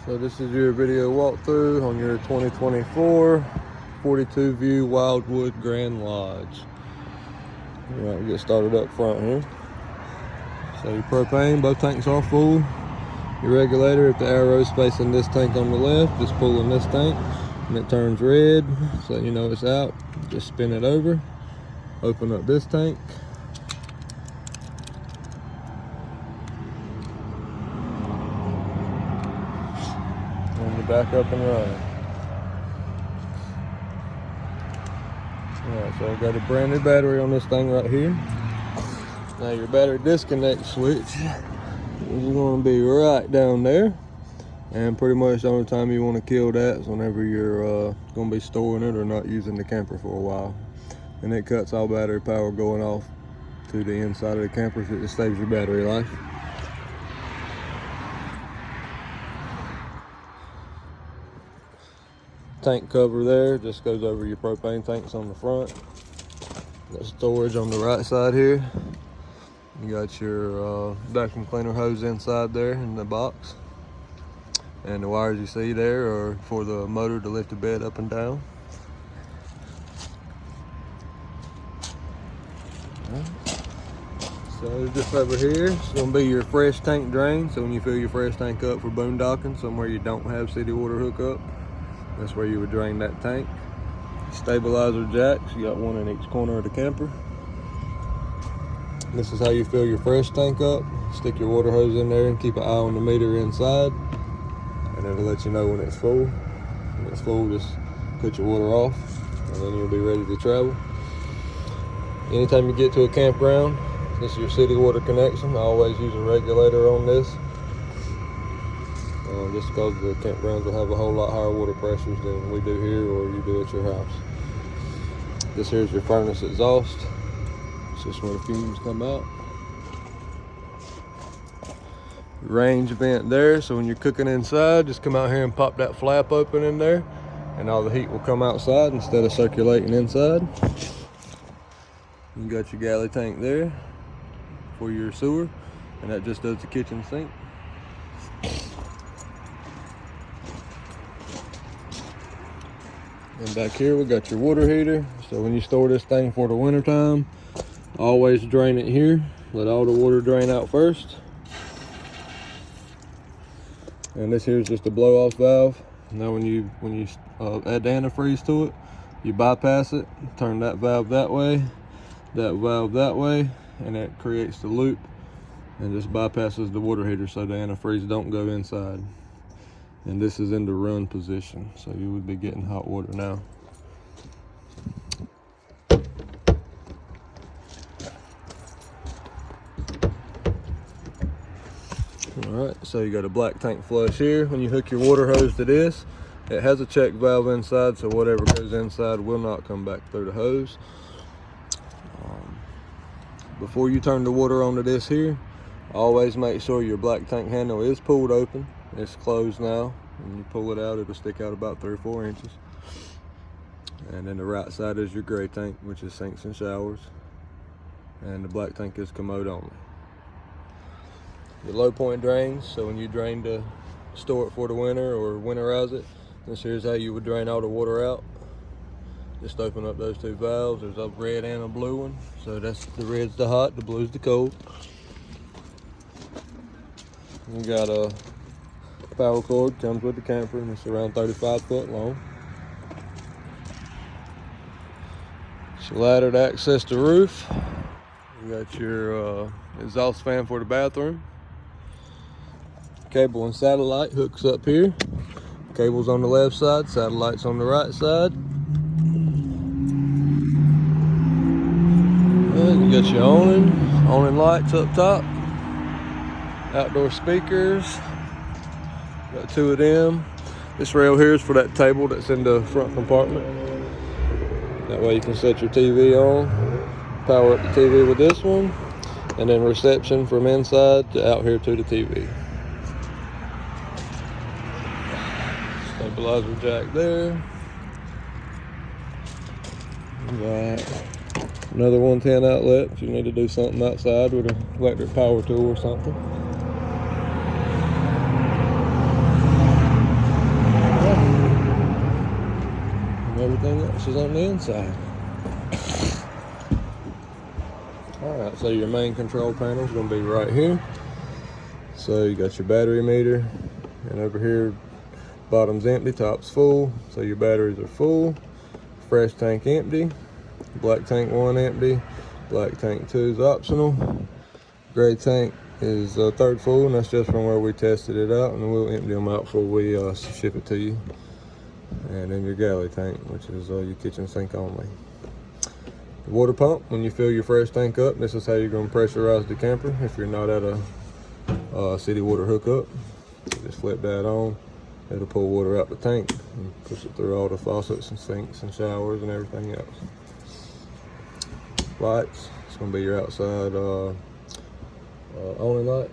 So this is your video walkthrough on your 2024 42 View Wildwood Grand Lodge. All right, we get started up front here. So your propane, both tanks are full. Your regulator, if the arrow's facing this tank on the left, just pull in this tank and it turns red, so you know it's out. Just spin it over, open up this tank. And you're back up and running. Alright, so I've got a brand new battery on this thing right here. Now your battery disconnect switch is going to be right down there, and pretty much the only time you want to kill that is whenever you're going to be storing it or not using the camper for a while, and it cuts all battery power going off to the inside of the camper, so it just saves your battery life. Tank cover there just goes over your propane tanks on the front. Got storage on the right side here. You got your vacuum cleaner hose inside there in the box, and the wires you see there are for the motor to lift the bed up and down. So just over here, it's going to be your fresh tank drain. So when you fill your fresh tank up for boondocking somewhere you don't have city water hookup, that's where you would drain that tank. Stabilizer jacks, you got one in each corner of the camper. This is how you fill your fresh tank up. Stick your water hose in there and keep an eye on the meter inside, and it'll let you know when it's full. When it's full, just cut your water off, and then you'll be ready to travel. Anytime you get to a campground, this is your city water connection. I always use a regulator on this, just because the campgrounds will have a whole lot higher water pressures than we do here or you do at your house. This here's your furnace exhaust. It's just where the fumes come out. Range vent there, so when you're cooking inside, just come out here and pop that flap open in there, and all the heat will come outside instead of circulating inside. You got your galley tank there for your sewer, and that just does the kitchen sink. And back here we got your water heater. So when you store this thing for the winter time, always drain it here. Let all the water drain out first. And this here is just a blow off valve. Now when you add the antifreeze to it, you bypass it, turn that valve that way, and it creates the loop and just bypasses the water heater so the antifreeze don't go inside. And this is in the run position, so you would be getting hot water now. All right, so you got a black tank flush here. When you hook your water hose to this, it has a check valve inside, so whatever goes inside will not come back through the hose. Before you turn the water onto this here, always make sure your black tank handle is pulled open. It's closed now. When you pull it out, it'll stick out about 3 or 4 inches. And then the right side is your gray tank, which is sinks and showers. And the black tank is commode only. Your low point drains, so when you drain to store it for the winter or winterize it, this here's how you would drain all the water out. Just open up those 2 valves. There's a red and a blue one. So that's the red's the hot, the blue's the cold. You got a power cord, comes with the camper, and it's around 35 foot long. It's a ladder to access the roof. You got your exhaust fan for the bathroom. Cable and satellite hooks up here. Cable's on the left side, satellite's on the right side. And you got your awning lights up top. Outdoor speakers. Got 2 of them. This rail here is for that table that's in the front compartment. That way you can set your TV on, power up the TV with this one, and then reception from inside to out here to the TV. Stabilizer jack there. Got another 110 outlet if you need to do something outside with an electric power tool or something. everything else is on the inside. Alright, so your main control panel is going to be right here. So you got your battery meter, and over here bottom's empty, top's full. So your batteries are full. Fresh tank empty. Black tank 1 empty. Black tank 2 is optional. Gray tank is third full, and that's just from where we tested it out, and we'll empty them out before we ship it to you. And then your galley tank, which is your kitchen sink only. The water pump, when you fill your fresh tank up, this is how you're going to pressurize the camper if you're not at a city water hookup. Just flip that on. It'll pull water out the tank and push it through all the faucets and sinks and showers and everything else. Lights, it's going to be your outside only light.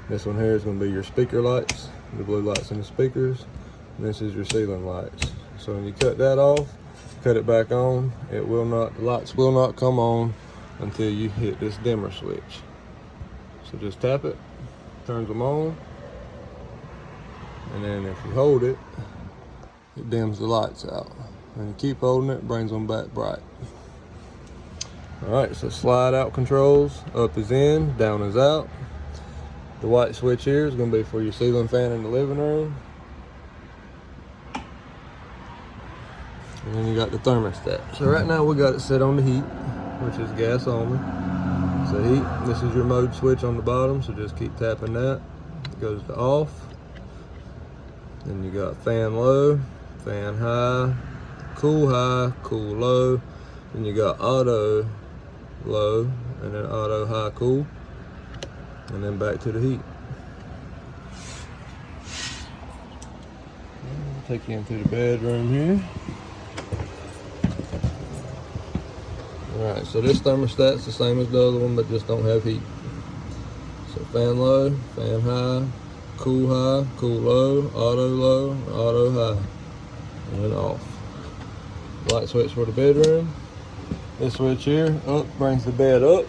This one here is going to be your speaker lights, the blue lights in the speakers. And this is your ceiling lights. So when you cut that off, cut it back on, the lights will not come on until you hit this dimmer switch. So just tap it, turns them on, and then if you hold it, it dims the lights out. And you keep holding it, brings them back bright. Alright, so slide out controls, up is in, down is out. The white switch here is going to be for your ceiling fan in the living room. And then you got the thermostat. So right now we got it set on the heat, which is gas only. So heat, this is your mode switch on the bottom, so just keep tapping that. It goes to off. Then you got fan low, fan high, cool low. Then you got auto low, and then auto high cool. And then back to the heat. I'll take you into the bedroom here. Alright, so this thermostat's the same as the other one, but just don't have heat. So fan low, fan high, cool low, auto high, and then off. Light switch for the bedroom. This switch here, up brings the bed up,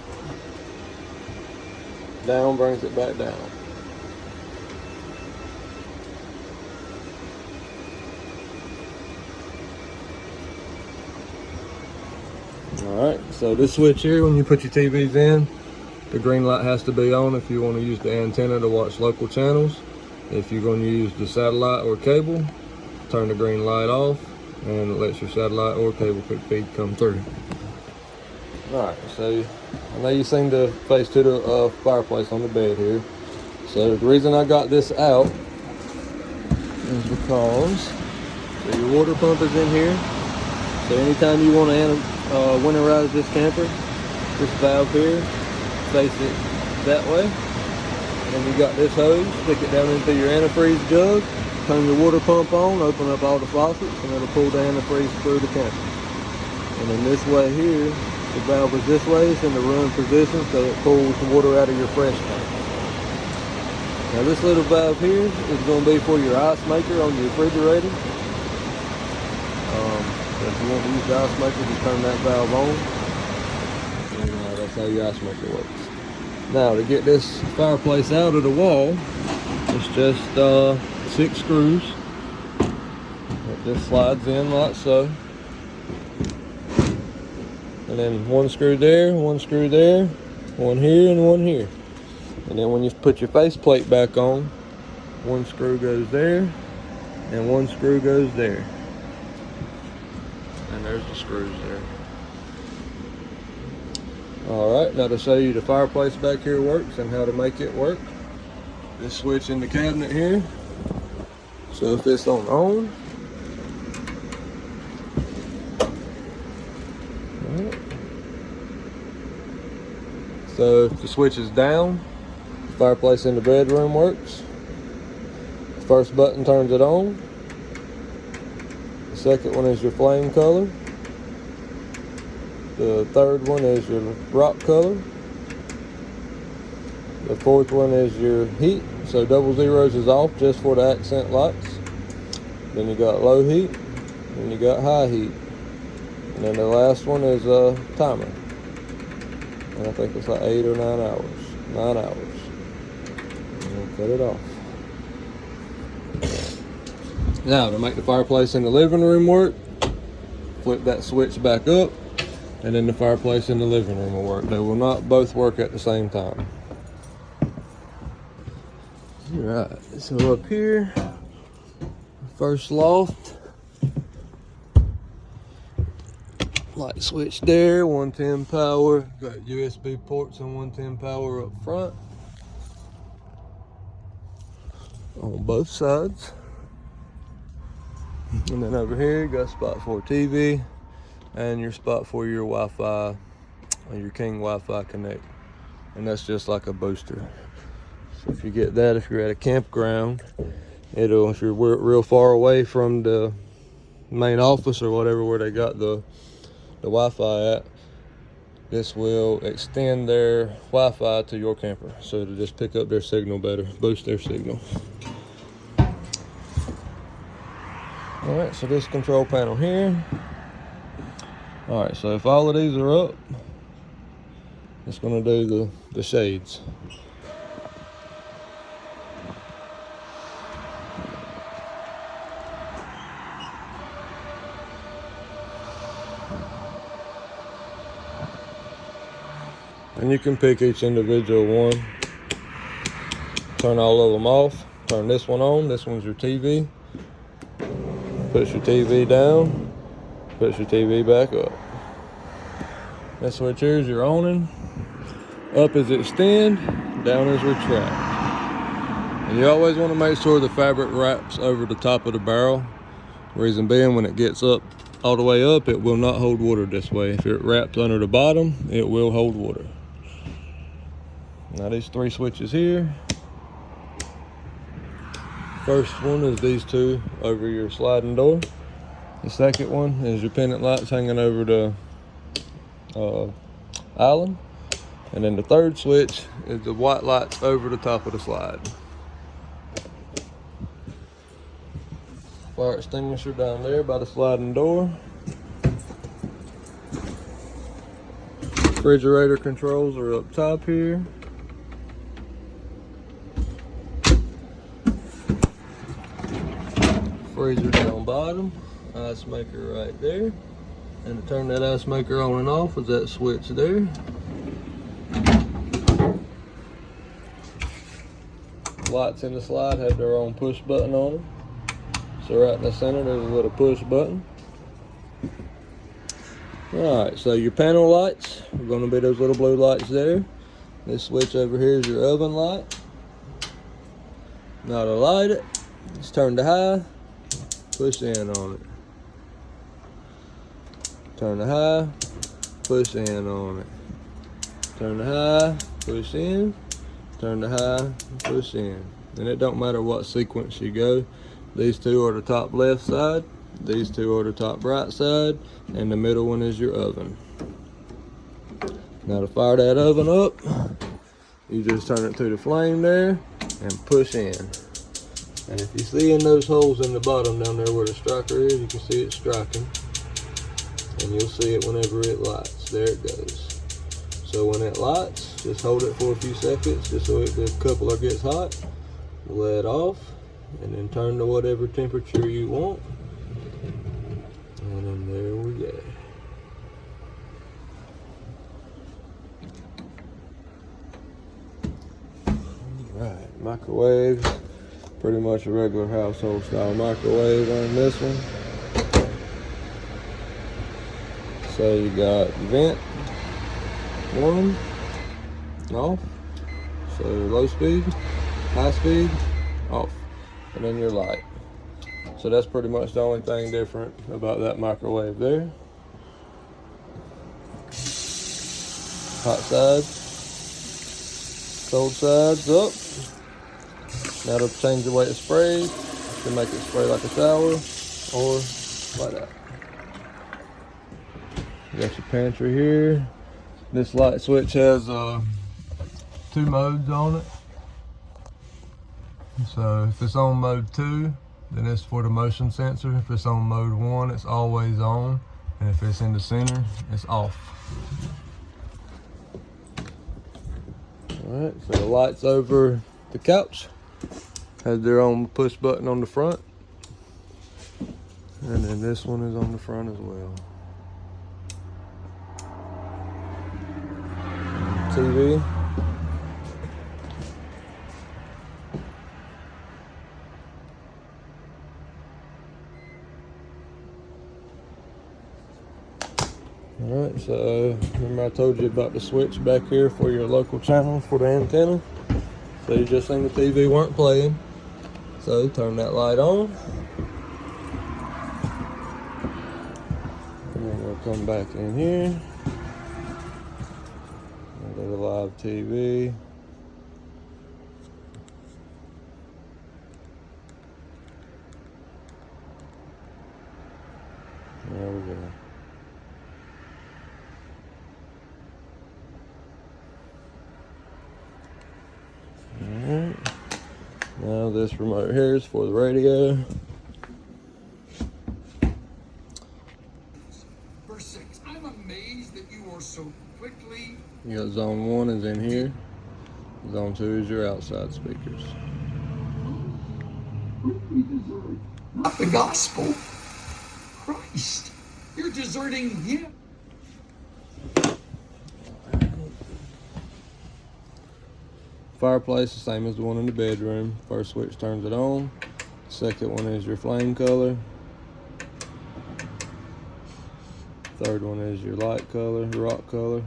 down brings it back down. Alright, so this switch here, when you put your TVs in, the green light has to be on if you want to use the antenna to watch local channels. If you're going to use the satellite or cable, turn the green light off, and it lets your satellite or cable feed come through. Alright, so I know you seem to face to the fireplace on the bed here. So the reason I got this out is because so your water pump is in here. So anytime you want to winterize this camper, this valve here, face it that way. And then you got this hose, stick it down into your antifreeze jug, turn your water pump on, open up all the faucets, and it'll pull the antifreeze through the camper. And then this way here, the valve is this way, it's in the run position, so it pulls the water out of your fresh tank. Now this little valve here is going to be for your ice maker on your refrigerator. So if you want to use the ice maker, just turn that valve on. And that's how your ice maker works. Now to get this fireplace out of the wall, it's just 6 screws. It just slides in like so. And then 1 screw there, 1 screw there, 1 here and 1 here. And then when you put your faceplate back on, 1 screw goes there and 1 screw goes there. And there's the screws there. Alright, now to show you the fireplace back here works and how to make it work. This switch in the cabinet here. So if it's on, so if the switch is down, the fireplace in the bedroom works. The first button turns it on. The second one is your flame color. The third one is your rock color. The fourth one is your heat. So double zeros is off just for the accent lights. Then you got low heat. Then you got high heat. And then the last one is a timer. And I think it's like 8 or 9 hours. 9 hours. And we'll cut it off. Now to make the fireplace in the living room work, flip that switch back up, and then the fireplace in the living room will work. They will not both work at the same time. Alright, so up here, first loft, light switch there, 110 power, got USB ports and 110 power up front on both sides. And then over here, you got a spot for a TV and your spot for your Wi-Fi, your King Wi-Fi Connect. And that's just like a booster. So if you get that, if you're at a campground, if you're real far away from the main office or whatever where they got the Wi-Fi at, this will extend their Wi-Fi to your camper. So to just pick up their signal better, boost their signal. All right, so this control panel here. All right, so if all of these are up, it's gonna do the shades. And you can pick each individual one. Turn all of them off. Turn this one on. This one's your TV. Push your TV down. Push your TV back up. This switch here is your owning. Up is extend. Down is retract. And you always want to make sure the fabric wraps over the top of the barrel. Reason being, when it gets up all the way up, it will not hold water this way. If it wraps under the bottom, it will hold water. Now these three switches here. First one is these two over your sliding door. The second one is your pendant lights hanging over the island. And then the third switch is the white lights over the top of the slide. Fire extinguisher down there by the sliding door. Refrigerator controls are up top here. Freezer down bottom, ice maker right there. And to turn that ice maker on and off is that switch there. Lights in the slide have their own push button on them. So right in the center there's a little push button. Alright, so your panel lights are going to be those little blue lights there. This switch over here is your oven light. Now to light it, it's turned to high. Push in on it. Turn to high, push in on it. Turn to high, push in. Turn to high, push in. And it don't matter what sequence you go. These two are the top left side. These two are the top right side. And the middle one is your oven. Now to fire that oven up, you just turn it to the flame there and push in. And if you see in those holes in the bottom down there where the striker is, you can see it striking. And you'll see it whenever it lights. There it goes. So when it lights, just hold it for a few seconds just so the coupler gets hot. Let off, and then turn to whatever temperature you want. And then there we go. Alright, microwave. Pretty much a regular household style microwave on this one. So you got vent, one, off. So low speed, high speed, off. And then your light. So that's pretty much the only thing different about that microwave there. Hot sides, cold sides up. That'll change the way it sprays. You can make it spray like a shower or like that. You got your pantry here. This light switch has 2 modes on it. So if it's on mode 2, then it's for the motion sensor. If it's on mode 1, it's always on. And if it's in the center, it's off. Alright, so the lights over the couch has their own push button on the front. And then this one is on the front as well. TV. Alright, so remember I told you about the switch back here for your local channel for the antenna? So you just seen the TV weren't playing. So turn that light on. And then we'll come back in here. And go to live TV. There we go. Alright. Now this remote here is for the radio. Verse 6. I'm amazed that you are so quickly. You got zone 1 is in here. Zone 2 is your outside speakers. Not the gospel. Christ. You're deserting him. Fireplace, the same as the one in the bedroom. First switch turns it on. Second one is your flame color. Third one is your light color, rock color.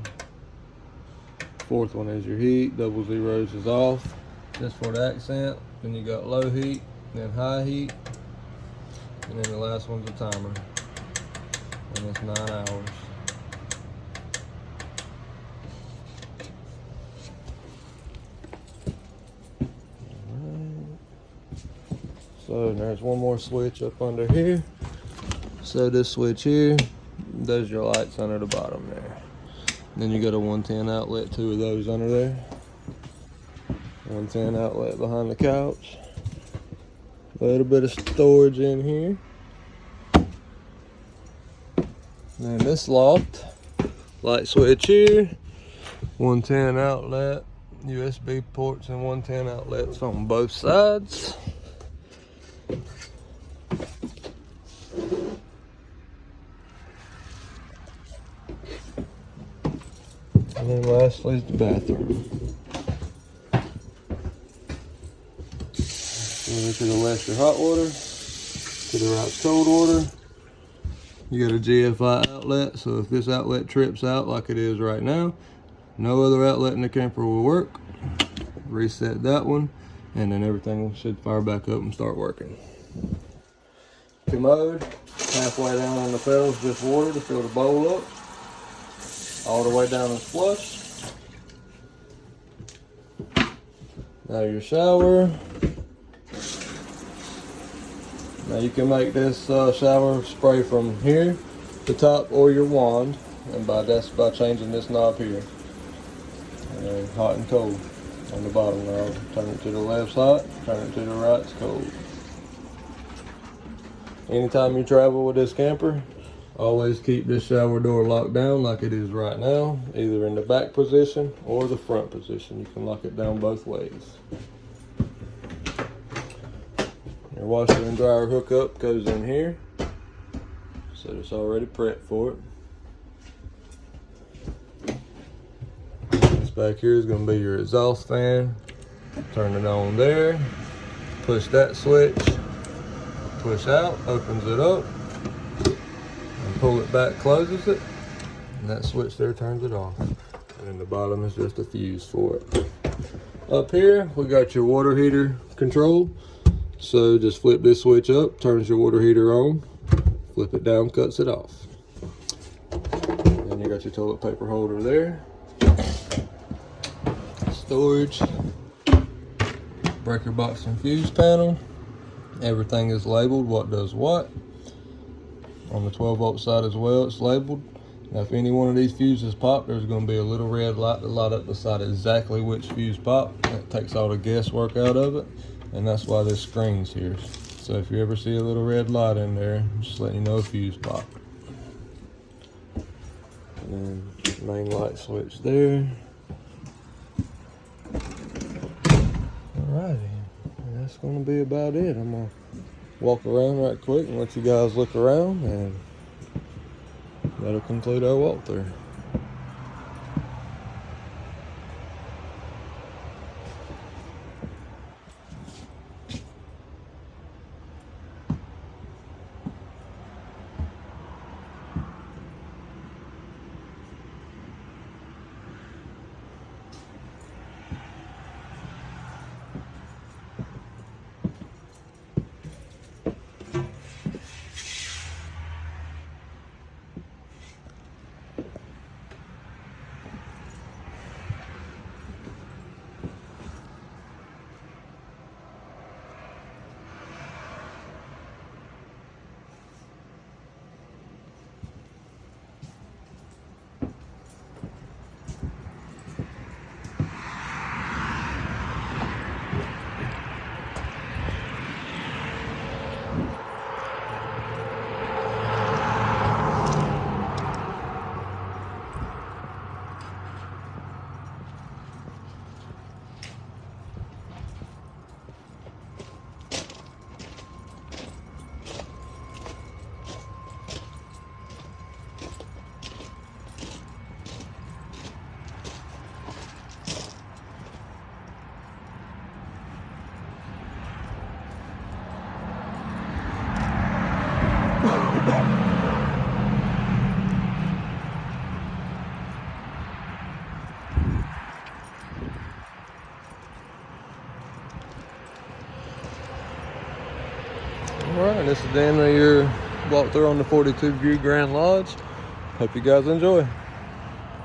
Fourth one is your heat. Double zeros is off. Just for the accent. Then you got low heat, then high heat. And then the last one's a timer. And it's 9 hours. So there's one more switch up under here. So this switch here does your lights under the bottom there. Then you got a 110 outlet, 2 of those under there. 110 outlet behind the couch. A little bit of storage in here. And this loft, light switch here, 110 outlet, USB ports and 110 outlets on both sides. And then lastly is the bathroom. So to the left your hot water, to the right's cold water. You got a GFI outlet, so if this outlet trips out like it is right now, no other outlet in the camper will work. Reset that one, and then everything should fire back up and start working. Commode, halfway down on the pedals, just water to fill the bowl up. All the way down is flush. Now your shower. Now you can make this shower spray from here to top or your wand, and that's by changing this knob here. And hot and cold on the bottom now. Turn it to the left's hot, turn it to the right's cold. Anytime you travel with this camper, always keep this shower door locked down like it is right now, either in the back position or the front position. You can lock it down both ways. Your washer and dryer hookup goes in here, so it's already prepped for it. This back here is going to be your exhaust fan. Turn it on there, push that switch, push out, opens it up, and pull it back, closes it, and that switch there turns it off. And then the bottom is just a fuse for it. Up here we got your water heater control. So just flip this switch up, turns your water heater on, flip it down, cuts it off. And you got your toilet paper holder there. Storage, breaker box and fuse panel. Everything is labeled what does what. On the 12-volt side as well, it's labeled. Now if any one of these fuses pop, there's going to be a little red light to light up beside exactly which fuse popped. That takes all the guesswork out of it. And that's why this screen's here. So if you ever see a little red light in there, just let you know a fuse pop. And then main light switch there. Alrighty, that's gonna be about it. I'm gonna walk around right quick and let you guys look around, and that'll conclude our walkthrough. Alright, this is the end of your walkthrough on the 42 View Grand Lodge. Hope you guys enjoy.